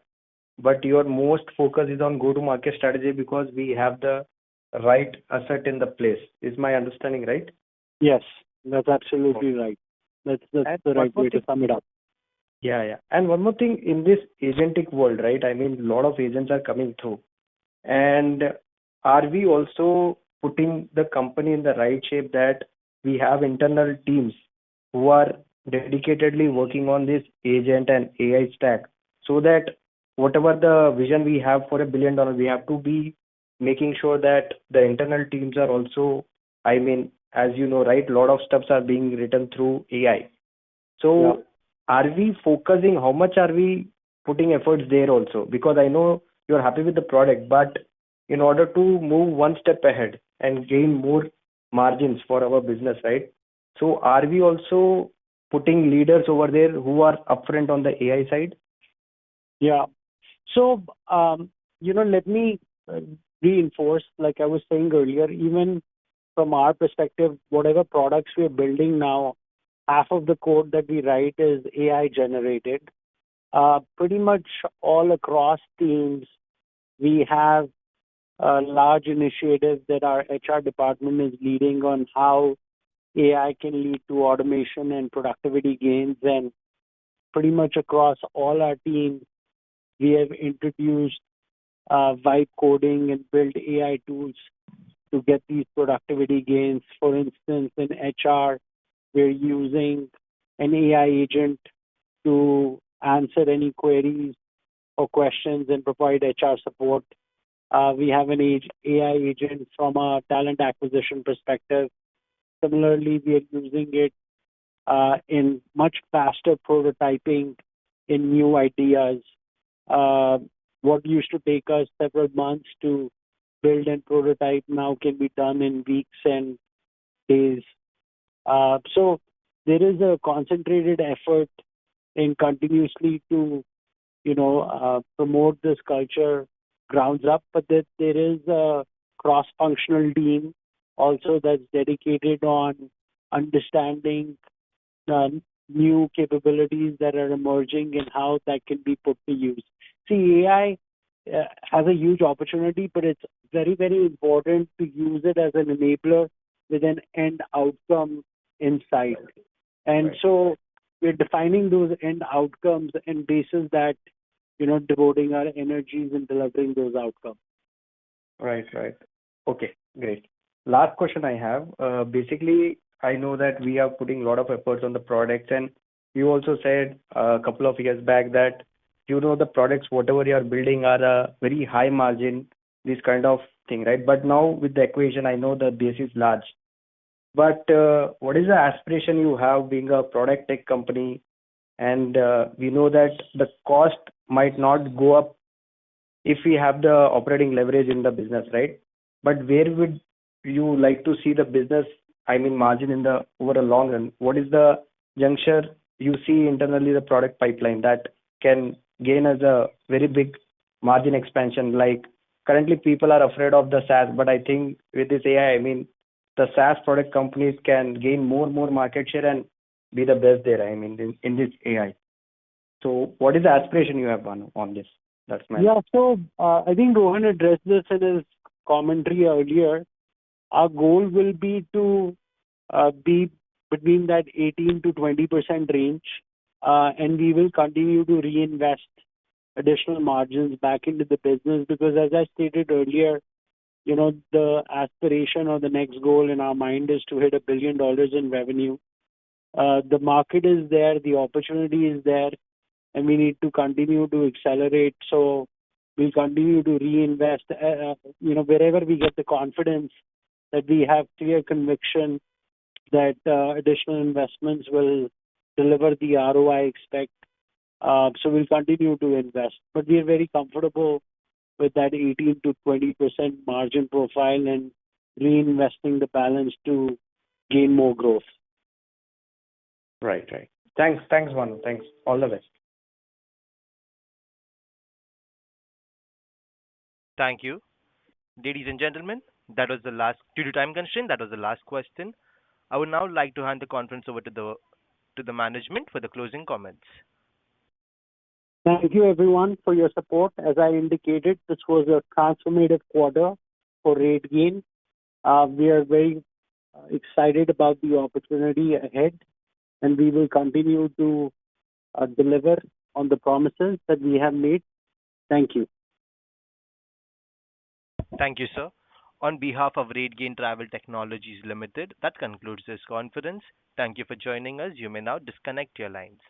but your most focus is on go-to-market strategy because we have the right asset in the place. Is my understanding right? Yes, that's absolutely right. That's And the one right more way to thing, sum it up. yeah, yeah. And one more thing, in this agentic world, right? I mean, a lot of agents are coming through. And are we also putting the company in the right shape that we have internal teams who are dedicatedly working on this agent and AI stack so that whatever the vision we have for $1 billion, we have to be making sure that the internal teams are also, I mean, as you know, right, a lot of stuffs are being written through AI. Yeah. So are we focusing, how much are we putting efforts there also? Because I know you're happy with the product, but in order to move one step ahead and gain more margins for our business, right? So are we also putting leaders over there who are upfront on the AI side? Yeah. So, let me uh, reinforce, like I was saying earlier, even from our perspective, whatever products we are building now, half of the code that we write is AI generated. Pretty much all across teams, we have large initiatives that our HR department is leading on how AI can lead to automation and productivity gains. And pretty much across all our teams, we have introduced vibe coding and built AI tools to get these productivity gains. For instance, in HR, we're using an AI agent to answer any queries or questions and provide HR support. We have an AI agent from a talent acquisition perspective. Similarly, we are using it in much faster prototyping in new ideas. Uh, what used to take us several months to build and prototype now can be done in weeks and days. So there is a concentrated effort in continuously to promote this culture grounds up, but that there is a cross-functional team also that's dedicated on understanding uh, new capabilities that are emerging and how that can be put to use. See, AI has a huge opportunity, but it's very, very important to use it as an enabler with an end outcome in sight. And Right. so we're defining those end outcomes and basis that, devoting our energies in delivering those outcomes. Right, right. Okay, great. Last question I have. Basically, I know that we are putting a lot of efforts on the products, and you also said a couple of years back that the products, whatever you are building, are a very high margin, this kind of thing, right? But now with the equation, I know the base is large. But what is the aspiration you have being a product tech company? And we know that the cost might not go up if we have the operating leverage in the business, right? But where would you like to see the business, I mean, margin in the over a long run? What is the juncture you see internally, the product pipeline that can gain as a very big margin expansion? Like currently, people are afraid of the SaaS, but I think with this AI, I mean, the SaaS product companies can gain more market share and be the best there, I mean, in this AI. So what is the aspiration you have on this? That's my Yeah, so I think Rohan addressed this in his commentary earlier. Our goal will be to be between that 18 to 20% range, and we will continue to reinvest additional margins back into the business because, as I stated earlier, the aspiration or the next goal in our mind is to hit $1 billion in revenue. The market is there, the opportunity is there, and we need to continue to accelerate. So we'll continue to reinvest, wherever we get the confidence that we have clear conviction that additional investments will deliver the ROI expect. So we'll continue to invest, but we are very comfortable with that 18 to 20% margin profile and reinvesting the balance to gain more growth. right, right. Thanks, Manu. Thanks. All the best. Thank you. Ladies and gentlemen, that was the last, due to time constraint, that was the last question. I would now like to hand the conference over to the management for the closing comments. Thank you, everyone, for your support. As I indicated, this was a transformative quarter for Rategain. We are very excited about the opportunity ahead, and we will continue to deliver on the promises that we have made. Thank you. Thank you, sir. On behalf of Rategain Travel Technologies Limited, that concludes this conference. Thank you for joining us. You may now disconnect your lines.